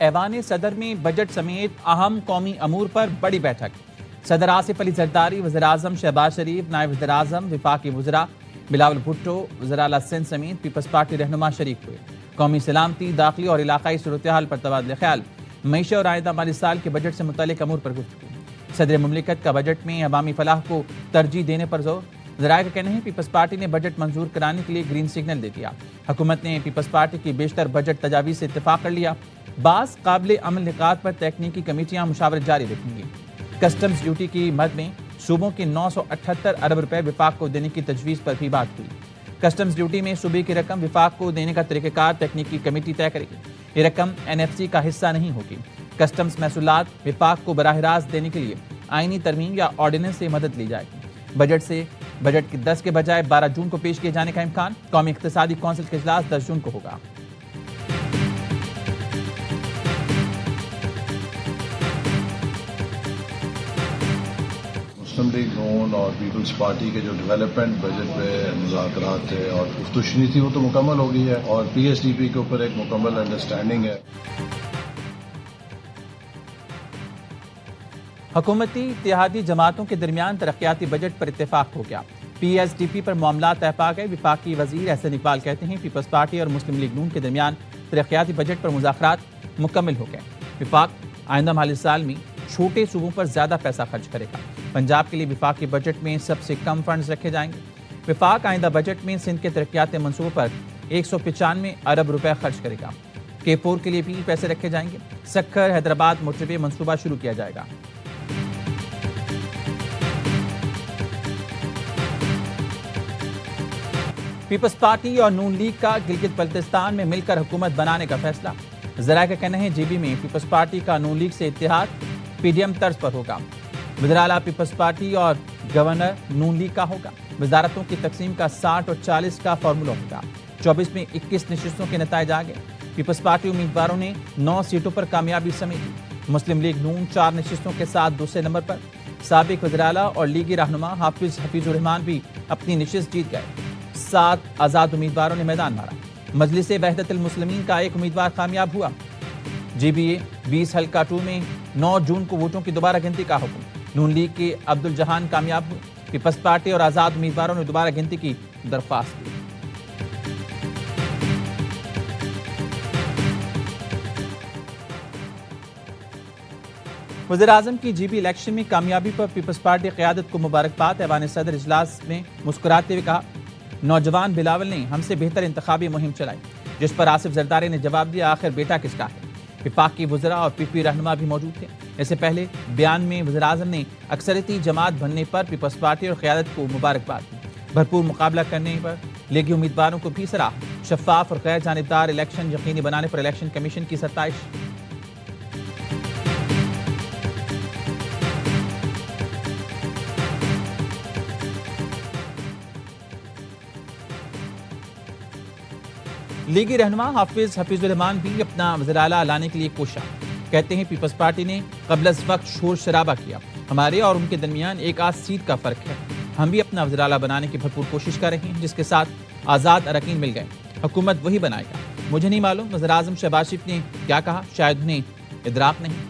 ایوان صدر میں بجٹ سمیت اہم قومی امور پر بڑی بیٹھک۔ صدر آصف علی زرداری، وزیر اعظم شہباز شریف، نائب وزیر اعظم، وفاقی وزراء بلاول بھٹو، وزیر اعلیٰ سندھ سمیت پیپلز پارٹی رہنما شریک ہوئے۔ قومی سلامتی، داخلی اور علاقائی صورتحال پر تبادلہ خیال، معیشت اور آئندہ مالی سال کے بجٹ سے متعلق امور پر گفتگو۔ صدر مملکت کا بجٹ میں عوامی فلاح کو ترجیح دینے پر زور۔ ذرائع کا کہنا ہے پیپلز پارٹی نے بجٹ منظور کرانے کے لیے گرین سگنل دے دیا۔ حکومت نے پیپلز پارٹی کی بیشتر بجٹ تجاویز سے اتفاق کر لیا۔ بعض قابل عمل نکات پر تکنیکی کمیٹیاں مشاورت جاری رکھیں گی۔ کسٹمز ڈیوٹی کی مد میں صوبوں کے 978 ارب روپے وفاق کو دینے کی تجویز پر بھی بات ہوئی۔ کسٹمز ڈیوٹی میں صوبے کی رقم وفاق کو دینے کا طریقہ کار تکنیکی کمیٹی طے کرے گی۔ یہ رقم NFC کا حصہ نہیں ہوگی۔ کسٹمز محصولات وفاق کو براہ راست دینے کے لیے آئینی ترمیم یا آرڈیننس سے مدد لی جائے گی۔ بجٹ کی 10 کے بجائے 12 جون کو پیش کیے جانے کا امکان۔ قومی اقتصادی کونسل کا اجلاس 10 جون کو ہوگا۔ مسلم لیگ نون اور پیپلز پارٹی کے جو ڈیولپمنٹ بجٹ پہ مذاکرات تھے اور گفتگو تھی وہ تو مکمل ہو گئی ہے اور PSDP کے اوپر ایک مکمل انڈرسٹینڈنگ ہے۔ حکومتی اتحادی جماعتوں کے درمیان ترقیاتی بجٹ پر اتفاق ہو گیا۔ PSDP پر معاملات طے پا گئے۔ وفاقی وزیر احسن اقبال کہتے ہیں پیپلز پارٹی اور مسلم لیگ نون کے درمیان ترقیاتی بجٹ پر مذاکرات مکمل ہو گئے۔ وفاق آئندہ مالی سال میں چھوٹے صوبوں پر زیادہ پیسہ خرچ کرے گا۔ پنجاب کے لیے وفاقی بجٹ میں سب سے کم فنڈز رکھے جائیں گے۔ وفاق آئندہ بجٹ میں سندھ کے ترقیاتی منصوبوں پر 195 ارب روپے خرچ کرے گا۔ K4 کے لیے بھی پیسے رکھے جائیں گے۔ سکھر حیدرآباد موٹر وے منصوبہ شروع کیا جائے گا۔ پیپلز پارٹی اور نون لیگ کا گلگت بلتستان میں مل کر حکومت بنانے کا فیصلہ۔ ذرائع کا کہنا ہے GB میں پیپلز پارٹی کا نون لیگ سے اتحاد PDM طرز پر ہوگا۔ وزیر اعلیٰ پیپلز پارٹی اور گورنر نون لیگ کا ہوگا۔ وزارتوں کی تقسیم کا 60 اور 40 کا فارمولہ ہوگا۔ 24 میں 21 نشستوں کے نتائج آ گئے۔ پیپلز پارٹی امیدواروں نے 9 سیٹوں پر کامیابی سمیٹی۔ مسلم لیگ نون 4 نشستوں کے ساتھ دوسرے نمبر پر۔ سابق وزیر اعلیٰ اور لیگی رہنما حفیظ الرحمان بھی اپنی نشست جیت گئے۔ 7 آزاد امیدواروں نے میدان مارا۔ مجلس وحدت المسلمین کا ایک امیدوار کامیاب ہوا۔ GBA 20 حلقہ 2 میں 9 جون کو ووٹوں کی دوبارہ گنتی کا حکم۔ نون لیگ کے عبدالجہان کامیاب ہوئے۔ پیپلز پارٹی اور آزاد امیدواروں نے دوبارہ گنتی کی درخواست کی۔ وزیر اعظم کی GB الیکشن میں کامیابی پر پیپلز پارٹی قیادت کو مبارکباد۔ ایوان صدر اجلاس میں مسکراتے ہوئے کہا نوجوان بلاول نے ہم سے بہتر انتخابی مہم چلائی، جس پر آصف زرداری نے جواب دیا آخر بیٹا کس کا ہے۔ وفاقی وزراء اور PP رہنما بھی موجود تھے۔ اس سے پہلے بیان میں وزیر اعظم نے اکثریتی جماعت بننے پر پیپلز پارٹی اور قیادت کو مبارکباد دی۔ بھرپور مقابلہ کرنے پر لیگی امیدواروں کو بھی سراہا۔ شفاف اور غیر جانبدار الیکشن یقینی بنانے پر الیکشن کمیشن کی ستائش۔ لیگی رہنما حفیظ الرحمان بھی اپنا وزیر اعلیٰ لانے کے لیے کوشاں۔ کہتے ہیں پیپلز پارٹی نے قبل از وقت شور شرابہ کیا۔ ہمارے اور ان کے درمیان ایک آدھ سیٹ کا فرق ہے۔ ہم بھی اپنا وزیر اعلیٰ بنانے کی بھرپور کوشش کر رہے ہیں، جس کے ساتھ آزاد اراکین مل گئے۔ حکومت وہی بنائے گا۔ مجھے نہیں معلوم وزیر اعظم شہباز شریف نے کیا کہا، شاید انہیں ادراک نہیں۔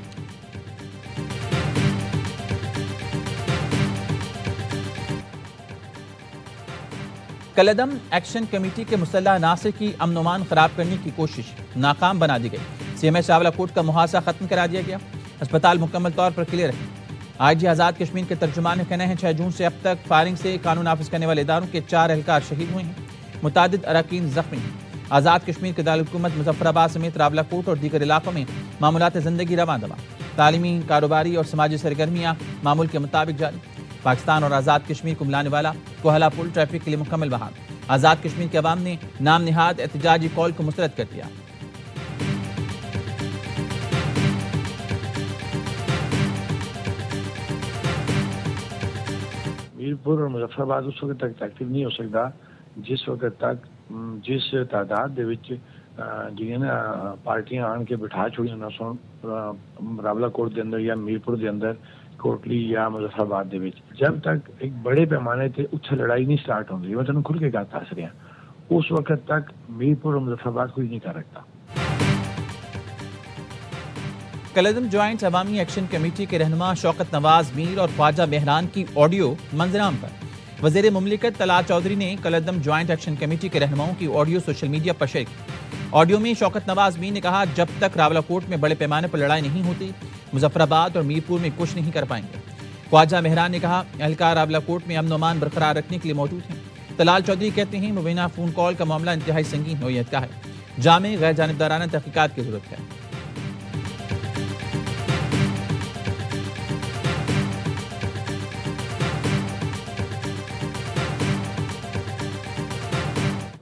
کالعدم ایکشن کمیٹی کے مسلح عناصر کی امن و امان خراب کرنے کی کوشش ناکام بنا دی گئی۔ CMH چاولہ کوٹ کا محاصرہ ختم کرا دیا گیا۔ اسپتال مکمل طور پر کلیئر ہے۔ IG آزاد کشمیر کے ترجمان کا کہنا ہے 6 جون سے اب تک فائرنگ سے قانون نافذ کرنے والے اداروں کے 4 اہلکار شہید ہوئے ہیں۔ متعدد اراکین زخمی ہیں۔ آزاد کشمیر کے دارالحکومت مظفر آباد سمیت راولہ کوٹ اور دیگر علاقوں میں معمولات زندگی رواں دواں۔ تعلیمی، کاروباری اور سماجی سرگرمیاں معمول کے مطابق جاری۔ پاکستان اور آزاد کشمیر کو ملانے والا کوہلا پل ٹریفک کے لیے مکمل بحال۔ آزاد کشمیر کے عوام نے نام نہاد احتجاجی کال کو مسترد کر دیا۔ میرپور اور مظفر آباد اس وقت تک ایکٹیو نہیں ہو سکتا جس وقت تک جس تعداد دے وچ پارٹیاں آن کے بٹھا چھوڑی نہ سن راولہ کوٹ دے اندر یا میرپور دے اندر کوٹلی یا مظفر آباد دے وچ جب تک ایک بڑے پیمانے تے اتھے لڑائی نہیں سٹارٹ ہوندی میں تینوں کھل کے گل دس رہا اس وقت تک میرپور اور مظفر آباد کوئی نہیں کر رکھتا۔ کلعدم جوائنٹ عوامی ایکشن کمیٹی کے رہنما شوکت نواز میر اور خواجہ مہران کی آڈیو منظرعام پر وزیر مملکت طلعت چودھری نے کلعدم جوائنٹ ایکشن کمیٹی کے رہنماؤں کی آڈیو سوشل میڈیا پر شیئر کی۔ آڈیو میں شوکت نواز میر نے کہا، جب تک راولاکوٹ میں بڑے پیمانے پر لڑائی نہیں ہوتی، مظفر آباد اور میرپور میں کچھ نہیں کر پائیں گے۔ خواجہ مہران نے کہا، اہلکار راولاکوٹ میں امن و امان برقرار رکھنے کے لیے موجود ہیں۔ طلعت چودھری کہتے ہیں، مبینہ فون کال کا معاملہ انتہائی سنگین نوعیت کا ہے، جامع غیر جانبدارانہ تحقیقات کی ضرورت ہے۔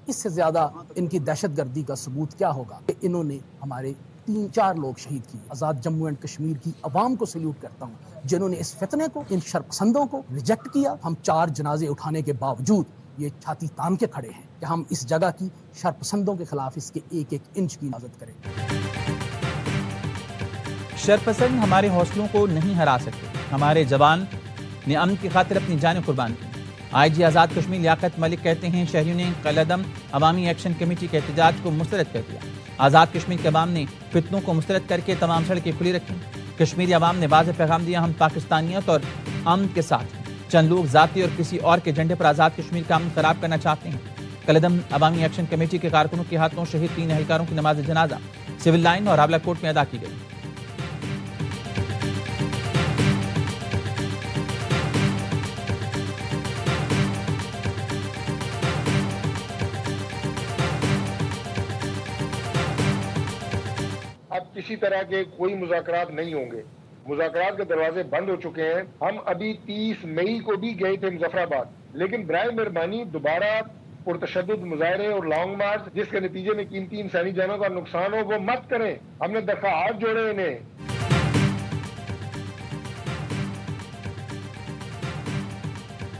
اس سے زیادہ ان کی دہشت گردی کا ثبوت کیا ہوگا کہ انہوں نے ہمارے 3-4 لوگ شہید کیے۔ آزاد جموں اینڈ کشمیر کی عوام کو سلیوٹ کرتا ہوں جنہوں نے اس فتنے کو، ان شرپسندوں کو ریجیکٹ کیا۔ ہم 4 جنازے اٹھانے کے باوجود یہ چھاتی تان کے کھڑے ہیں کہ ہم اس جگہ کی شرپسندوں کے خلاف اس کے ایک ایک انچ کی حفاظت کریں۔ شرپسند ہمارے حوصلوں کو نہیں ہرا سکتے۔ ہمارے جوان نے امن کی خاطر اپنی جانیں قربان کی۔ آئی جی آزاد کشمیر لیاقت ملک کہتے ہیں، شہریوں نے کلعدم عوامی ایکشن کمیٹی کے احتجاج کو مسترد کر دیا۔ آزاد کشمیر کے عوام نے فتنوں کو مسترد کر کے تمام سڑکیں کھلی رکھیں۔ کشمیری عوام نے واضح پیغام دیا، ہم پاکستانیت اور امن کے ساتھ ہیں۔ چند لوگ ذاتی اور کسی اور کے ایجنڈے پر آزاد کشمیر کا امن خراب کرنا چاہتے ہیں۔ کلعدم عوامی ایکشن کمیٹی کے کارکنوں کے ہاتھوں شہید 3 اہلکاروں کی نماز جنازہ سول لائن اور راولاکوٹ میں ادا کی گئی۔ اب کسی طرح کے کوئی مذاکرات نہیں ہوں گے، مذاکرات کے دروازے بند ہو چکے ہیں۔ ہم ابھی 30 مئی کو بھی گئے تھے مظفر آباد، لیکن برائے مہربانی دوبارہ پرتشدد مظاہرے اور لانگ مارچ جس کے نتیجے میں قیمتی انسانی جانوں کا نقصان ہو وہ مت کریں۔ ہم نے درخواست جوڑے انہیں۔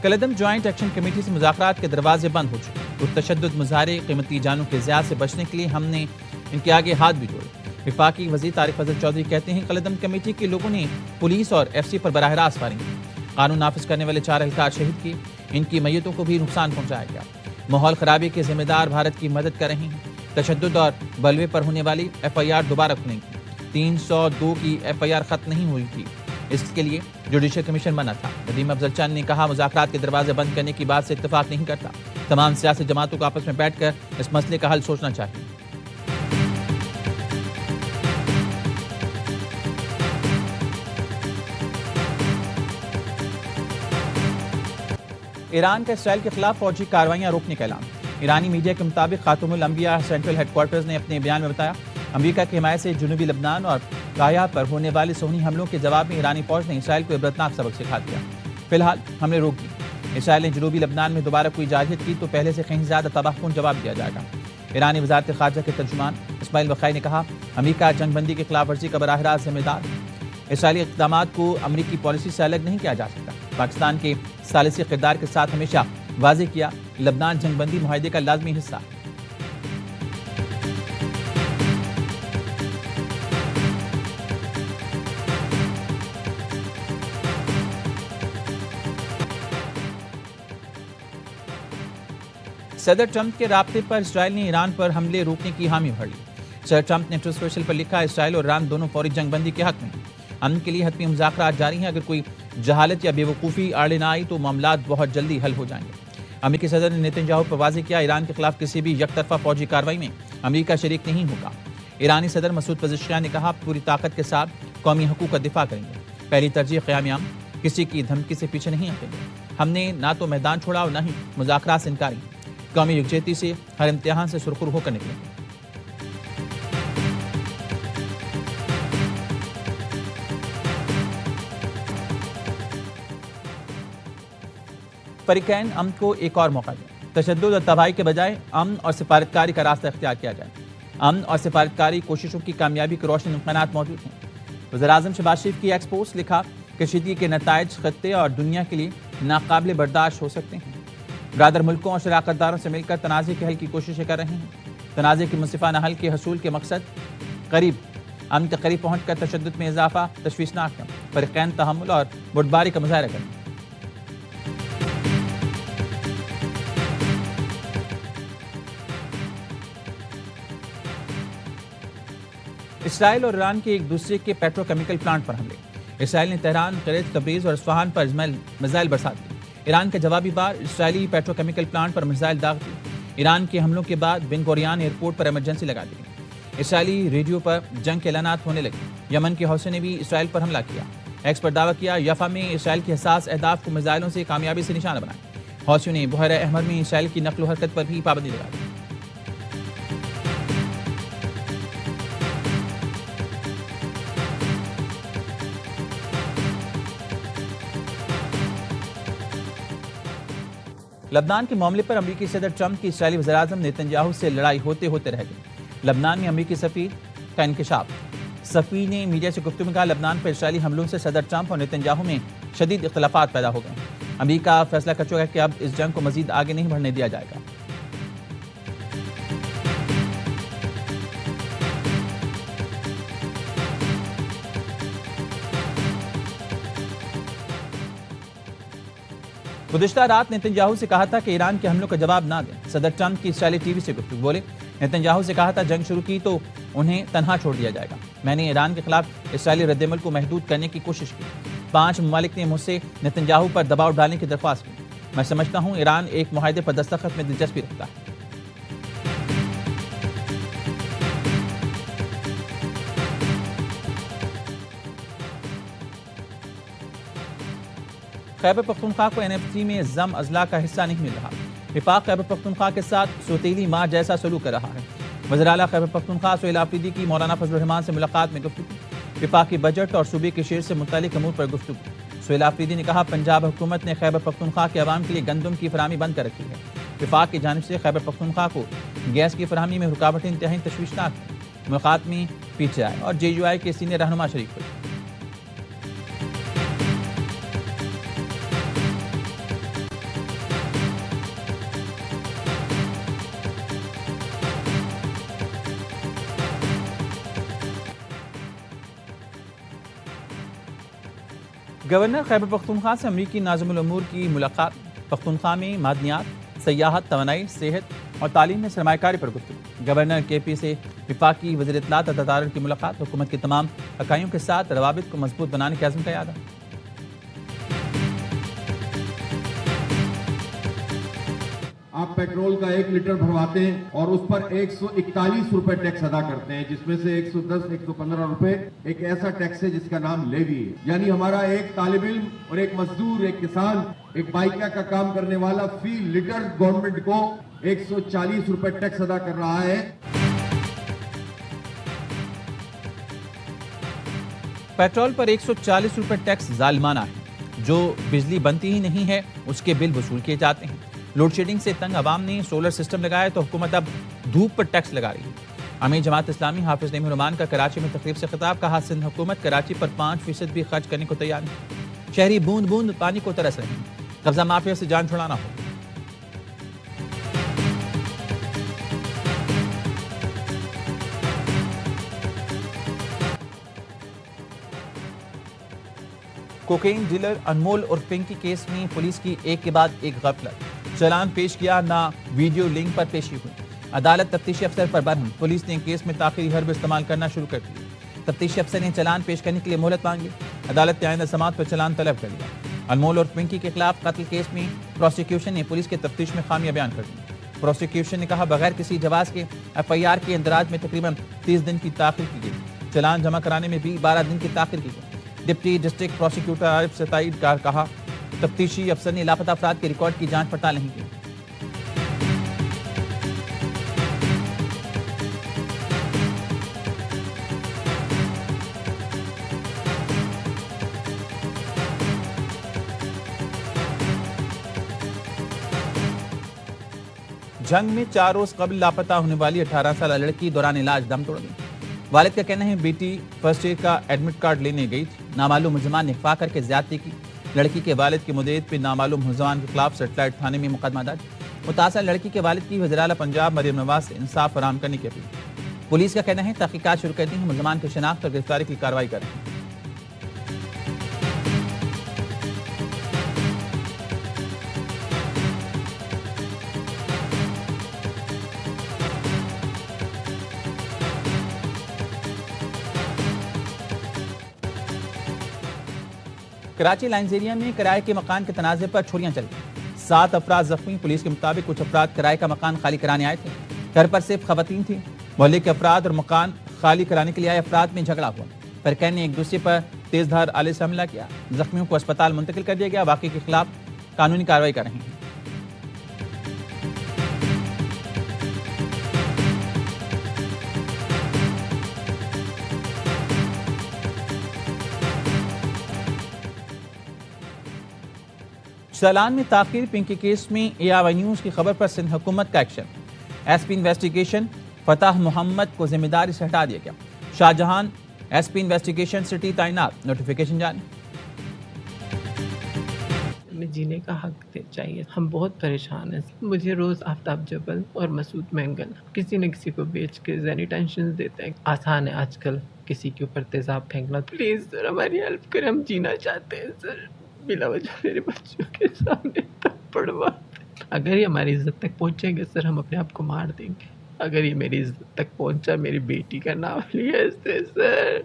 کلعدم جوائنٹ ایکشن کمیٹی سے مذاکرات کے دروازے بند ہو چکے ہیں۔ پرتشدد مظاہرے، قیمتی جانوں کے ضیاع سے بچنے کے لیے ہم نے ان کے آگے ہاتھ بھی جوڑے۔ وفاقی وزیر طارق فضل چودھری کہتے ہیں، کلعدم کمیٹی کے لوگوں نے پولیس اور ایف سی پر براہ راست فائرنگ کی، قانون نافذ کرنے والے 4 اہلکار شہید کیے، ان کی میتوں کو بھی نقصان پہنچایا گیا۔ ماحول خرابی کے ذمہ دار بھارت کی مدد کر رہے ہیں۔ تشدد اور بلوے پر ہونے والی ایف آئی آر دوبارہ کھلیں گی۔ 302 کی ایف آئی آر ختم نہیں ہوئی تھی، اس کے لیے جوڈیشل کمیشن بنا تھا۔ ندیم افضل چند نے کہا، مذاکرات کے دروازے بند کرنے کی بات سے اتفاق نہیں کرتا، تمام سیاسی جماعتوں کو آپس میں بیٹھ کر اس مسئلے کا حل سوچنا چاہیے۔ ایران کا اسرائیل کے خلاف فوجی کارروائیاں روکنے کا اعلان۔ ایرانی میڈیا کے مطابق خاتم الانبیاء سینٹرل ہیڈ کوارٹرز نے اپنے بیان میں بتایا، امریکہ کی حمایت سے جنوبی لبنان اور گایا پر ہونے والے صہیونی حملوں کے جواب میں ایرانی فوج نے اسرائیل کو عبرتناک سبق سکھا دیا۔ فی الحال حملے روک دیے۔ اسرائیل نے جنوبی لبنان میں دوبارہ کوئی جارحیت کی تو پہلے سے کہیں زیادہ تباہ کن جواب دیا جائے گا۔ ایرانی وزارت خارجہ کے ترجمان اسماعیل بقائی نے کہا، امریکہ جنگ بندی کی خلاف ورزی کا براہ راست ذمہ دار ہے۔ اسرائیلی اقدامات کو امریکی پالیسی سے الگ نہیں کیا جا سکتا۔ پاکستان کے ثالثی کردار کے ساتھ ہمیشہ واضح کیا، لبنان جنگ بندی معاہدے کا لازمی حصہ ہے۔ صدر ٹرمپ کے رابطے پر اسرائیل نے ایران پر حملے روکنے کی حامی بھر لی۔ صدر ٹرمپ نے ٹروتھ سوشل پر لکھا، اسرائیل اور ایران دونوں فوری جنگ بندی کے حق میں ہیں۔ امن کے لیے حتمی مذاکرات جاری ہیں، اگر کوئی جہالت یا بے وقوفی آڑے نہ آئی تو معاملات بہت جلدی حل ہو جائیں گے۔ امریکی صدر نے نیتن یاہو پر واضح کیا، ایران کے خلاف کسی بھی یک طرفہ فوجی کارروائی میں امریکہ شریک نہیں ہوگا۔ ایرانی صدر مسعود پزشکیان نے کہا، پوری طاقت کے ساتھ قومی حقوق کا دفاع کریں گے، پہلی ترجیح قیام امن، کسی کی دھمکی سے پیچھے نہیں ہٹیں گے۔ ہم نے نہ تو میدان چھوڑا اور نہ ہی مذاکرات سے انکاری، قومی یکجہتی سے ہر امتحان سے سرخرو ہو کر نکلیں گے۔ فریقین امن کو ایک اور موقع دیں، تشدد اور تباہی کے بجائے امن اور سفارتکاری کا راستہ اختیار کیا جائے۔ امن اور سفارتکاری کوششوں کی کامیابی کے روشن امکانات موجود ہیں۔ وزیراعظم شہباز شریف کی ایکس پوسٹ لکھا، کشیدگی کے نتائج خطے اور دنیا کے لیے ناقابل برداشت ہو سکتے ہیں۔ برادر ملکوں اور شراکت داروں سے مل کر تنازع کے حل کی کوششیں کر رہے ہیں۔ تنازع کے منصفانہ حل کے حصول کے مقصد قریب امن کے قریب پہنچ کر تشدد میں اضافہ تشویشناک ہے۔ فریقین تحمل اور بردباری کا مظاہرہ کریں۔ اسرائیل اور ایران کے ایک دوسرے کے پیٹروکیمیکل پلانٹ پر حملے۔ اسرائیل نے تہران، قریت، تبریز اور اصفہان پر میزائل برسا دی۔ ایران کا جوابی بار، اسرائیلی پیٹروکیمیکل پلانٹ پر میزائل داغ دی۔ ایران کے حملوں کے بعد بن گوریان ایئرپورٹ پر ایمرجنسی لگا دی گئی۔ اسرائیلی ریڈیو پر جنگ کے اعلانات ہونے لگے۔ یمن کے حوثیوں نے بھی اسرائیل پر حملہ کیا۔ ایکس پر دعویٰ کیا، یافا میں اسرائیل کے حساس اہداف کو میزائلوں سے کامیابی سے نشانہ بنایا۔ حوثیوں نے بحیرہ احمر میں اسرائیل کی نقل و حرکت پر بھی پابندی لگا دی۔ لبنان کے معاملے پر امریکی صدر ٹرمپ کی اسرائیلی وزیراعظم نیتن یاہو سے لڑائی ہوتے ہوتے رہ گئی۔ لبنان میں امریکی سفیر کا انکشاف۔ سفیر نے میڈیا سے گفتگو میں کہا، لبنان پر اسرائیلی حملوں سے صدر ٹرمپ اور نیتن یاہو میں شدید اختلافات پیدا ہو گئے ہیں۔ امریکہ فیصلہ کر چکا ہے کہ اب اس جنگ کو مزید آگے نہیں بڑھنے دیا جائے گا۔ گزشتہ رات نیتن یاہو سے کہا تھا کہ ایران کے حملوں کا جواب نہ دیں۔ صدر ٹرمپ کی اسرائیلی ٹی وی سے گفتگو، بولے نیتن یاہو سے کہا تھا جنگ شروع کی تو انہیں تنہا چھوڑ دیا جائے گا۔ میں نے ایران کے خلاف اسرائیلی رد عمل کو محدود کرنے کی کوشش کی۔ 5 ممالک نے مجھ سے نیتن یاہو پر دباؤ ڈالنے کی درخواست کی۔ میں سمجھتا ہوں ایران ایک معاہدے پر دستخط میں دلچسپی رکھتا ہے۔ خیبر پختونخوا کو NFC میں ضم اضلاع کا حصہ نہیں مل رہا۔ وفاق خیبر پختونخوا کے ساتھ سوتیلی ماں جیسا سلوک کر رہا ہے۔ وزیر اعلیٰ خیبر پختونخوا سہیل آفریدی کی مولانا فضل الرحمان سے ملاقات میں گفتگو۔ وفاقی بجٹ اور صوبے کے شیئر سے متعلق امور پر گفتگو۔ سہیل آفریدی نے کہا، پنجاب حکومت نے خیبر پختونخوا کے عوام کے لیے گندم کی فراہمی بند کر رکھی ہے۔ وفاق کی جانب سے خیبر پختونخوا کو گیس کی فراہمی میں رکاوٹیں انتہائی تشویشناک ہیں۔ ملاقات میں PTI اور JUI کے سینئر رہنما شریک ہوئے۔ گورنر خیبر پختونخوا سے امریکی ناظم الامور کی ملاقات۔ پختونخوا میں معدنیات، سیاحت، توانائی، صحت اور تعلیم میں سرمایہ کاری پر گفتگو۔ گورنر KP سے وفاقی وزیر اطلاعات اور تدارک کی ملاقات۔ حکومت کے تمام اکائیوں کے ساتھ روابط کو مضبوط بنانے کے عزم کا اعادہ۔ آپ پیٹرول کا 1 لیٹر بھرواتے ہیں اور اس پر 141 روپے ٹیکس ادا کرتے ہیں، جس میں سے 110 115 روپے ایک ایسا ٹیکس ہے جس کا نام لیوی ہے۔ یعنی ہمارا ایک طالب علم اور ایک مزدور، ایک کسان، ایک بائیکیا کا کام کرنے والا فی لیٹر گورنمنٹ کو 140 روپے ٹیکس ادا کر رہا ہے۔ پیٹرول پر 140 روپے ٹیکس ظالمانہ ہے۔ جو بجلی بنتی ہی نہیں ہے اس کے بل وصول کیے جاتے ہیں۔ لوڈ شیڈنگ سے تنگ عوام نے سولر سسٹم لگایا تو حکومت اب دھوپ پر ٹیکس لگا رہی ہے۔ امیر جماعت اسلامی حافظ نعیم الرحمان کا کراچی میں تقریب سے خطاب، کہا سندھ حکومت کراچی پر 5% بھی خرچ کرنے کو تیار نہیں۔ شہری بوند بوند پانی کو ترس رہے ہیں۔ قبضہ مافیا سے جان چھڑانا ہو۔ کوکین ڈیلر انمول اور پنکی کیس میں پولیس کی ایک کے بعد ایک غفلت۔ چلان پیش کیا نہ ویڈیو لنک پر پیشی ہوئی۔ عدالت تفتیشی افسر پر برہم۔ پولیس نے کیس میں تاخیری حرب استعمال کرنا شروع کر دی۔ تفتیشی افسر نے چلان پیش کرنے کے لیے مہلت مانگی۔ عدالت نے آئندہ سماعت پر چلان طلب کر لیا۔ انمول اور پنکی کے خلاف قتل کیس میں پروسیکیوشن نے پولیس کے تفتیش میں خامیاں بیان کر دی۔ پروسیکیوشن نے کہا، بغیر کسی جواز کے FIR کے اندراج میں تقریباً 30 دن کی تاخیر کی گئی۔ چلان جمع کرانے میں بھی 12 دن کی تاخیر کی گئی۔ ڈپٹی ڈسٹرکٹ پروسیکیوٹر عارف ستائید کا کہا، تفتیشی افسر نے لاپتہ افراد کے ریکارڈ کی جانچ پڑتال نہیں کی۔ جنگ میں 4 روز قبل لاپتہ ہونے والی 18 سالہ لڑکی دوران علاج دم توڑ گئی۔ والد کا کہنا ہے بیٹی فرسٹ ایڈ کا ایڈمٹ کارڈ لینے گئی تھی۔ نامعلوم ملزمان نے اغوا کر کے زیادتی کی۔ لڑکی کے والد کی مدعیت پہ نامعلوم ملزمان کے خلاف سیٹلائٹ تھانے میں مقدمہ درج۔ متاثرہ لڑکی کے والد کی وزیر اعلیٰ پنجاب مریم نواز سے انصاف فراہم کرنے کی اپیل۔ پولیس کا کہنا ہے تحقیقات شروع کر دی ہیں، ملزمان کی شناخت اور گرفتاری کی کارروائی کر رہے ہیں۔ کراچی لائنز ایریا میں کرائے کے مکان کے تنازع پر چھریاں چل گئی، 7 افراد زخمی۔ پولیس کے مطابق کچھ افراد کرائے کا مکان خالی کرانے آئے تھے، گھر پر صرف خواتین تھیں۔ محلے کے افراد اور مکان خالی کرانے کے لیے آئے افراد میں جھگڑا ہوا، فریقین نے ایک دوسرے پر تیز دھار آلے سے حملہ کیا۔ زخمیوں کو اسپتال منتقل کر دیا گیا، واقعے کے خلاف قانونی کارروائی کر رہے ہیں۔ چالان میں تاخیر، پنکی کیس میں اے آئی نیوز کی خبر پر سندھ حکومت کا action. S P investigation Fateh Muhammad کو ذمہ داری سے ہٹا دیا گیا۔ Shah Jahan S P investigation city تعینات، نوٹیفیکیشن جاری۔ ہمیں جینے کا حق چاہیے، ہم بہت پریشان ہیں۔ مجھے روز آفتاب جبل اور مسعود مینگل کسی نہ کسی کو بیچ کے ذہنی ٹینشن دیتے ہیں۔ آسان ہے آج کل کسی کے اوپر تیزاب پھینکنا۔ پلیز سر ہماری ہیلپ کریں، ہم جینا چاہتے ہیں سر۔ بلا وجہ میرے بچوں کے سامنے پڑوا، اگر یہ ہماری عزت تک پہنچیں گے سر، ہم اپنے آپ کو مار دیں گے۔ اگر یہ میری عزت تک پہنچا، میری بیٹی کا نام لیا اس سے سر۔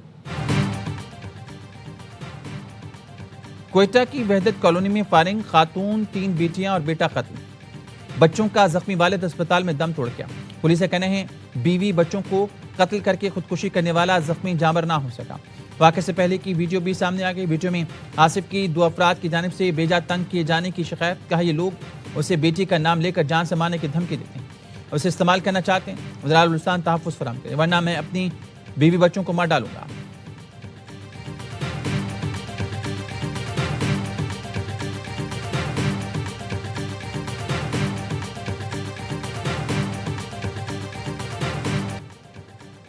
کوئٹہ کی وحدت کالونی میں فائرنگ، خاتون، 3 بیٹیاں اور بیٹا قتل۔ بچوں کا زخمی والد اسپتال میں دم توڑ گیا۔ پولیس کا کہنا ہے بیوی بچوں کو قتل کر کے خودکشی کرنے والا زخمی جانبر نہ ہو سکا۔ واقعے سے پہلے کی ویڈیو بھی سامنے آ گئی۔ ویڈیو میں آصف کی 2 افراد کی جانب سے بیجا تنگ کیے جانے کی شکایت، کہا یہ لوگ اسے بیٹی کا نام لے کر جان سے مارنے کی دھمکی دیتے ہیں، اسے استعمال کرنا چاہتے ہیں۔ وزرائے بلوچستان تحفظ فراہم کریں ورنہ میں اپنی بیوی بچوں کو مار ڈالوں گا۔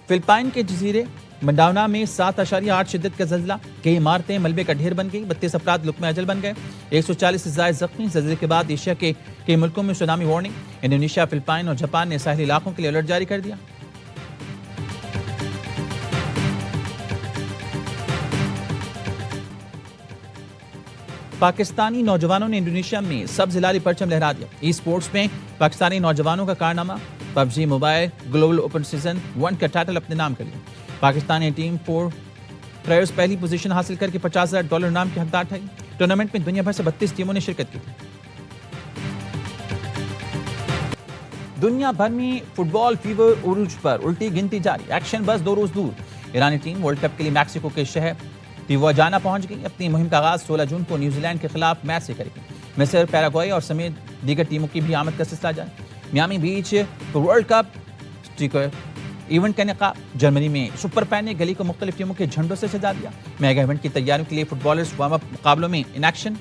فلپائن کے جزیرے منڈاونا میں 7.8 شدت کا زلزلہ، کئی عمارتیں ملبے کا ڈھیر بن گئی، 32 افراد لقمہ اجل بن گئے، 140 سے زائد زخمی۔ زلزلے کے بعد ایشیا کے کئی ملکوں میں سونامی وارننگ، انڈونیشیا، فلپائن اور جاپان نے ساحلی علاقوں کے لیے الرٹ جاری کر دیا۔ پاکستانی نوجوانوں نے انڈونیشیا میں سبز ہلالی پرچم لہرا دیا۔ ای سپورٹس میں پاکستانی نوجوانوں کا کارنامہ، PUBG mobile global open season 1 کا ٹائٹل اپنے نام کر لیا۔ پاکستانی ٹیم 4 پلیئرز پہلی پوزیشن حاصل کر کے $50,000 انعام کی حقدار ٹھہری۔ ٹورنامنٹ میں دنیا بھر سے 32 ٹیموں نے شرکت کی تھی۔ دنیا بھر میں فٹ بال فیور عروج پر، الٹی گنتی جاری، ایکشن بس 2 روز دور۔ ایرانی ٹیم ورلڈ کپ کے لیے میکسیکو کے شہر ٹیواجانا پہنچ گئی۔ اپنی مہم کا آغاز 16 جون کو نیوزی لینڈ کے خلاف میچ سے کرے گی۔ مصر، پیراگوئے اور سمیت دیگر ٹیموں کی بھی آمد کا سلسلہ جاری۔ میامی بیچ ورلڈ کپ سٹیکر ایونٹ کا انعقاد۔ جرمنی میں سپر فین نے گلی کو مختلف ٹیموں کے جھنڈوں سے سجا دیا۔ میگا ایونٹ کی تیاریوں کے لیے فٹ بالرز وارم اپ مقابلوں میں ان ایکشن۔